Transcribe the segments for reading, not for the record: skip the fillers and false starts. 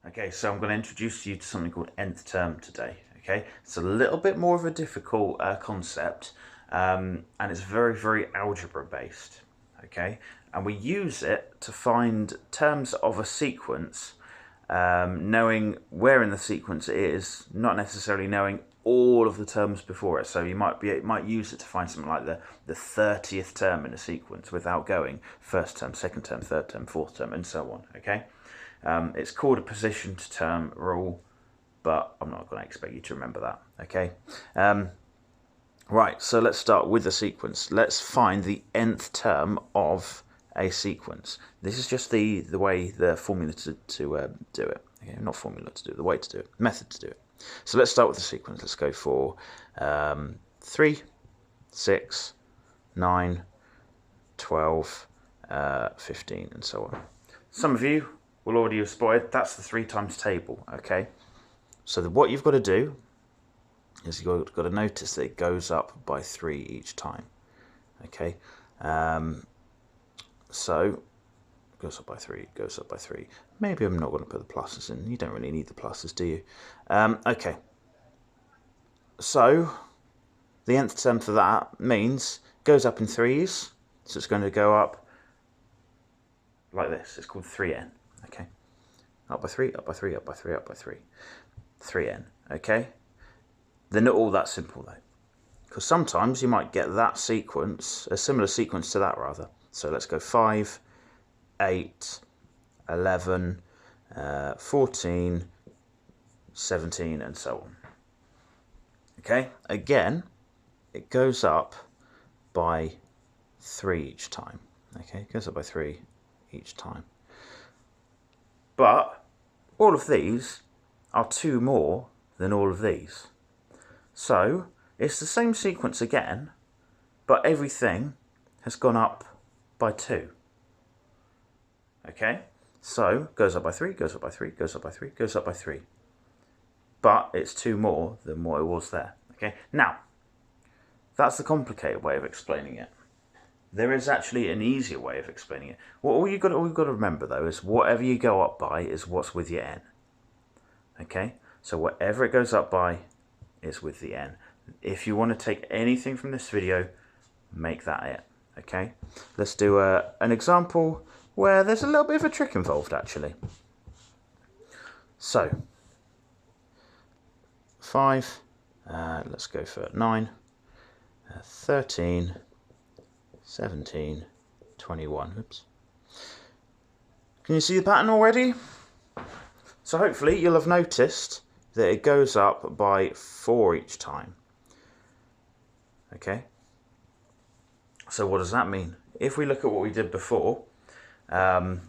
Okay, so I'm going to introduce you to something called nth term today. Okay, it's a little bit more of a difficult concept, and it's very algebra based. Okay, and we use it to find terms of a sequence, knowing where in the sequence it is, not necessarily knowing all of the terms before it. So you might use it to find something like the 30th term in a sequence without going first term, second term, third term, fourth term, and so on. Okay. It's called a positioned term rule, but I'm not going to expect you to remember that, okay? Right, so let's start with the sequence. Let's find the nth term of a sequence. This is just the way, the formula to do it. Okay, not formula to do it, the way to do it, method to do it. So let's start with the sequence. Let's go for 3, 6, 9, 12, 15, and so on. Some of you will already have spotted that's the 3 times table, okay? So what you've got to do is you've got to notice that it goes up by 3 each time, okay? So goes up by 3, goes up by 3. Maybe I'm not going to put the pluses in. You don't really need the pluses, do you? Okay. So the nth term for that means goes up in 3s, so it's going to go up like this. It's called 3n. Okay, up by 3, up by 3, up by 3, up by 3. 3n, okay? They're not all that simple though, because sometimes you might get that sequence, a similar sequence to that rather. So let's go 5, 8, 11, 14, 17, and so on. Okay, again, it goes up by 3 each time. Okay, it goes up by 3 each time. But all of these are 2 more than all of these. So it's the same sequence again, but everything has gone up by 2. Okay? So goes up by 3, goes up by 3, goes up by 3, goes up by 3. But it's 2 more than what it was there. Okay? Now, that's the complicated way of explaining it. There is actually an easier way of explaining it. All you've got to remember, though, is whatever you go up by is what's with your n. Okay? So whatever it goes up by is with the n. If you want to take anything from this video, make that it. Okay? Let's do an example where there's a little bit of a trick involved, actually. So, 5, let's go for 9, 13, 17, 21. Oops. Can you see the pattern already? So hopefully you'll have noticed that it goes up by 4 each time. Okay? So what does that mean? If we look at what we did before, well,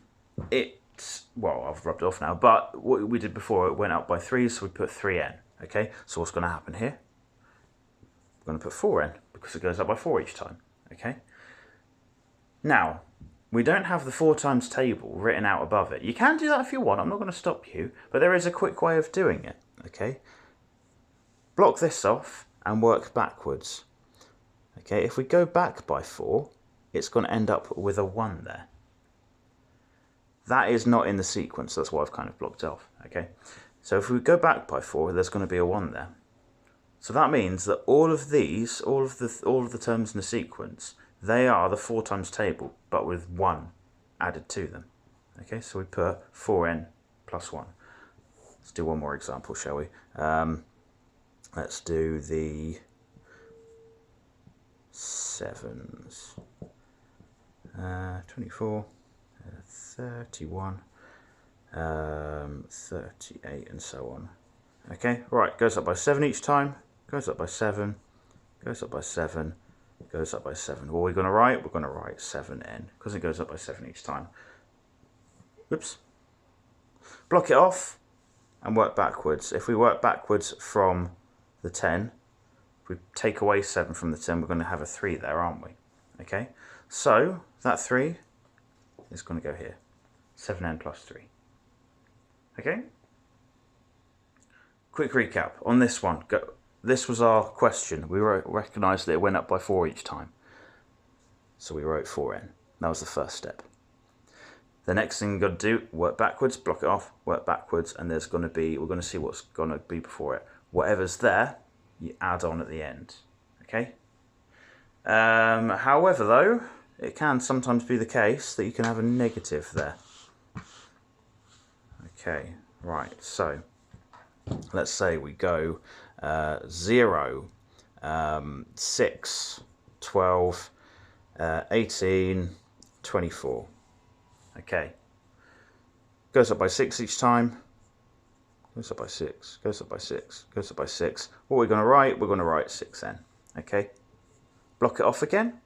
I've rubbed it off now, but what we did before, it went up by 3, so we put 3n. Okay? So what's going to happen here? We're going to put 4n, because it goes up by 4 each time. Okay? Now, we don't have the 4 times table written out above it. You can do that if you want, I'm not going to stop you, but there is a quick way of doing it, okay? Block this off and work backwards. Okay, if we go back by 4, it's going to end up with a 1 there. That is not in the sequence, that's why I've kind of blocked off, okay? So if we go back by 4, there's going to be a 1 there. So that means that all of these, all of the terms in the sequence, they are the 4 times table, but with 1 added to them. Okay, so we put 4n plus 1. Let's do one more example, shall we? Let's do the 7s. 24, 31, 38, and so on. Okay, right, goes up by 7 each time, goes up by 7, goes up by 7, goes up by 7. What are we going to write? We're going to write 7n, because it goes up by 7 each time. Whoops. Block it off and work backwards. If we work backwards from the 10, if we take away 7 from the 10, we're going to have a 3 there, aren't we? Okay, so that 3 is going to go here. 7n plus 3. Okay? Quick recap on this one. This was our question. We recognised that it went up by 4 each time. So we wrote 4n. That was the first step. The next thing you've got to do, work backwards, block it off, work backwards, and there's going to be, we're going to see what's going to be before it. Whatever's there, you add on at the end. Okay? However, though, it can sometimes be the case that you can have a negative there. Okay, right, so let's say we go 0, 6, 12, 18, 24. Okay, goes up by 6 each time, goes up by 6, goes up by 6, goes up by 6. What we're going to write, we're going to write 6n. Okay, block it off again,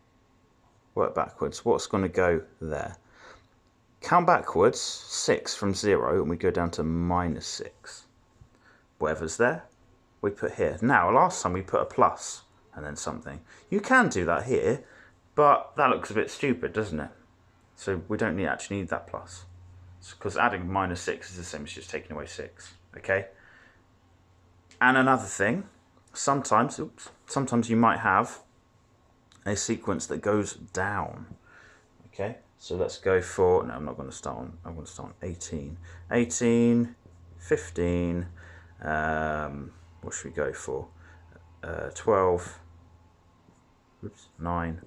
work backwards. What's going to go there? Count backwards 6 from 0 and we go down to minus 6. Whatever's there, we put here. Now, last time we put a plus and then something. You can do that here, but that looks a bit stupid, doesn't it? So we don't actually need that plus. Because adding minus 6 is the same as just taking away 6. Okay? And another thing, sometimes you might have a sequence that goes down. Okay? So let's go for, no, I'm not going to start on, I'm going to start on 18. 18, 15, what should we go for? 12, 9,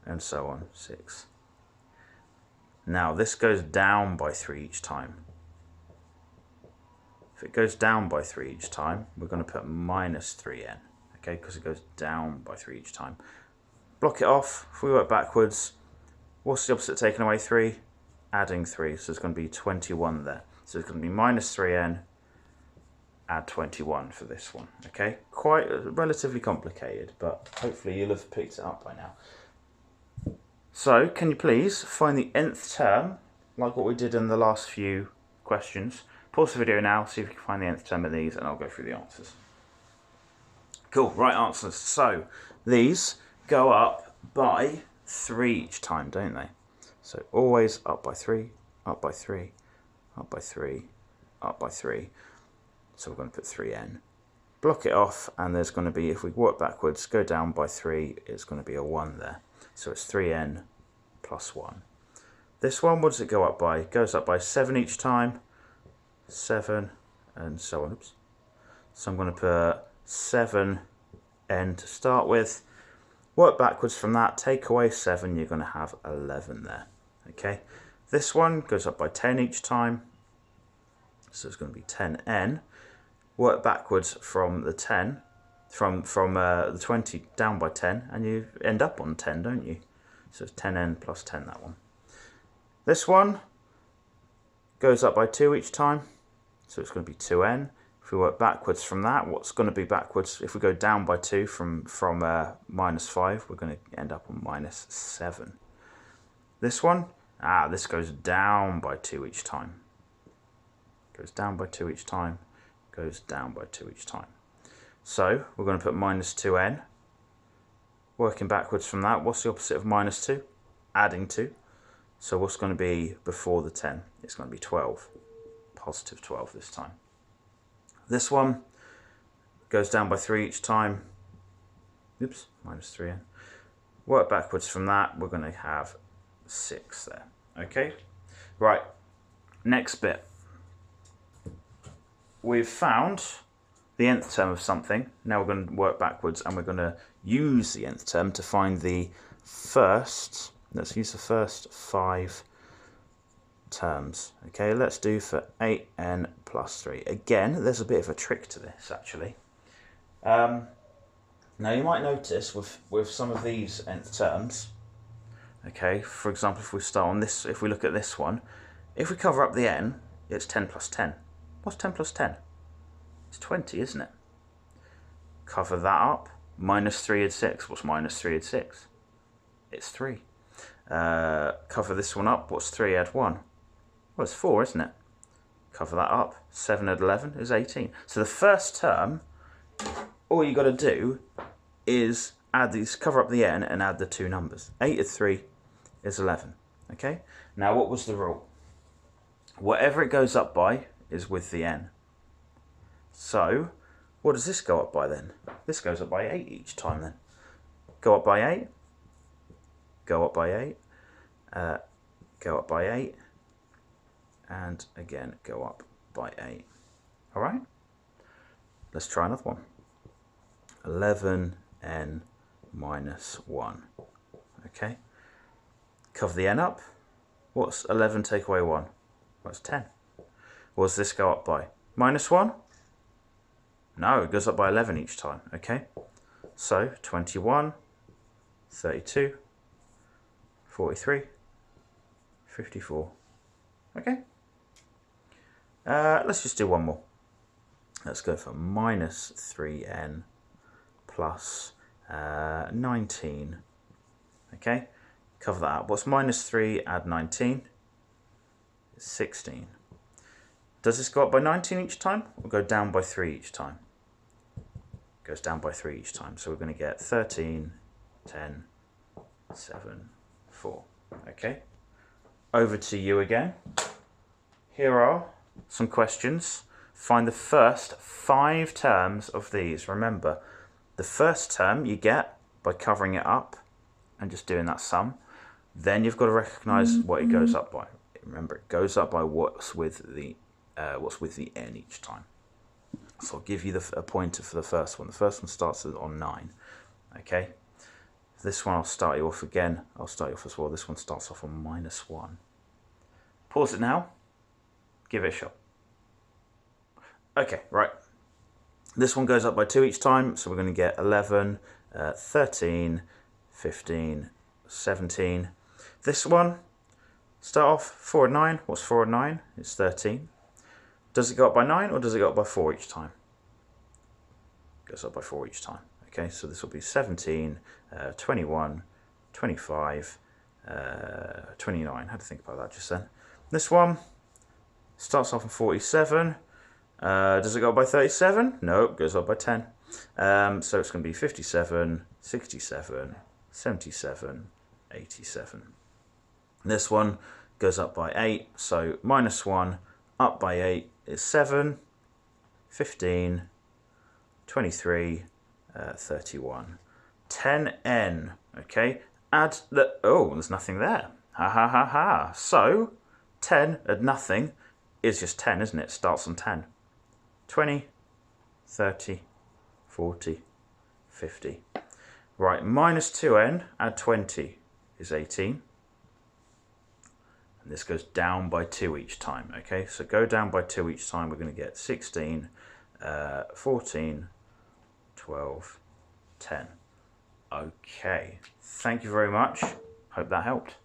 and so on, 6. Now this goes down by 3 each time. If it goes down by 3 each time, we're going to put minus 3n, okay, because it goes down by 3 each time. Block it off. If we work backwards, what's the opposite taking away 3? Adding 3, so it's going to be 21 there. So it's going to be minus 3n, add 21 for this one, okay? Quite relatively complicated, but hopefully you'll have picked it up by now. So, can you please find the nth term, like what we did in the last few questions. Pause the video now, see if you can find the nth term of these, and I'll go through the answers. Cool, right answers. So, these go up by 3 each time, don't they? So, always up by 3, up by 3, up by 3, up by 3. So, we're going to put 3n. Block it off, and there's going to be, if we work backwards, go down by 3, it's going to be a 1 there. So it's 3n plus 1. This one, what does it go up by? It goes up by 7 each time, 7, and so on. Oops. So I'm going to put 7n to start with. Work backwards from that, take away 7, you're going to have 11 there. Okay. This one goes up by 10 each time, so it's going to be 10n. Work backwards from the 10. From the 20 down by 10, and you end up on 10, don't you? So it's 10n plus 10, that one. This one goes up by 2 each time, so it's going to be 2n. If we work backwards from that, what's going to be backwards? If we go down by 2 from minus 5, we're going to end up on minus 7. This one, this goes down by 2 each time. Goes down by 2 each time, goes down by 2 each time. So we're going to put minus 2n. Working backwards from that, what's the opposite of minus 2? Adding 2. So what's going to be before the 10? It's going to be 12. Positive 12 this time. This one goes down by 3 each time. Oops, minus 3n. Work backwards from that, we're going to have 6 there. Okay? Right, next bit. We've found the nth term of something. Now we're going to work backwards and we're going to use the nth term to find the first, let's use the first 5 terms. Okay, let's do for 8n plus 3. Again, there's a bit of a trick to this actually. Now you might notice with some of these nth terms, okay, for example, if we start on this, if we look at this one, if we cover up the n, it's 10 plus 10. What's 10 plus 10? It's 20, isn't it? Cover that up. Minus 3 is 6. What's minus 3 is 6? It's 3. Cover this one up. What's 3 add 1? Well, it's 4, isn't it? Cover that up. 7 add 11 is 18. So the first term, all you got to do is add these, cover up the n and add the 2 numbers. 8 add 3 is 11. Okay? Now, what was the rule? Whatever it goes up by is with the n. So, what does this go up by then? This goes up by 8 each time then. Go up by 8. Go up by 8. Go up by 8. and again go up by 8. All right, let's try another one. 11n minus 1. Okay, cover the n up. What's 11 take away 1? Well, it's 10. What does this go up by? Minus 1? No, it goes up by 11 each time. Okay, so 21, 32, 43, 54. Okay, let's just do one more. Let's go for minus 3n plus 19. Okay, cover that up. What's minus 3 add 19? It's 16. Does this go up by 19 each time or go down by 3 each time? It goes down by 3 each time. So we're going to get 13, 10, 7, 4. Okay, over to you again. Here are some questions. Find the first 5 terms of these. Remember, the first term you get by covering it up and just doing that sum. Then you've got to recognise what it goes up by. Remember, it goes up by what's with the n each time. So I'll give you a pointer for the first one. The first one starts on 9. Okay. This one I'll start you off again. I'll start you off as well. This one starts off on minus 1. Pause it now. Give it a shot. Okay, right. This one goes up by 2 each time, so we're going to get 11, 13, 15, 17. This one, start off 4 and 9. What's 4 and 9? It's 13. Does it go up by 9 or does it go up by 4 each time? It goes up by 4 each time. Okay, so this will be 17, 21, 25, 29. I had to think about that just then. This one starts off on 47. Does it go up by 37? No, it goes up by 10. So it's going to be 57, 67, 77, 87. This one goes up by 8. So minus 1 up by 8 is 7, 15, 23, 31. 10n. Okay, add the... Oh, there's nothing there. Ha ha ha ha. So 10 add nothing is just 10, isn't it? Starts on 10. 20, 30, 40, 50. Right, minus 2n, add 20 is 18. And this goes down by 2 each time, okay? So go down by 2 each time, we're going to get 16, 14, 12, 10. Okay, thank you very much. Hope that helped.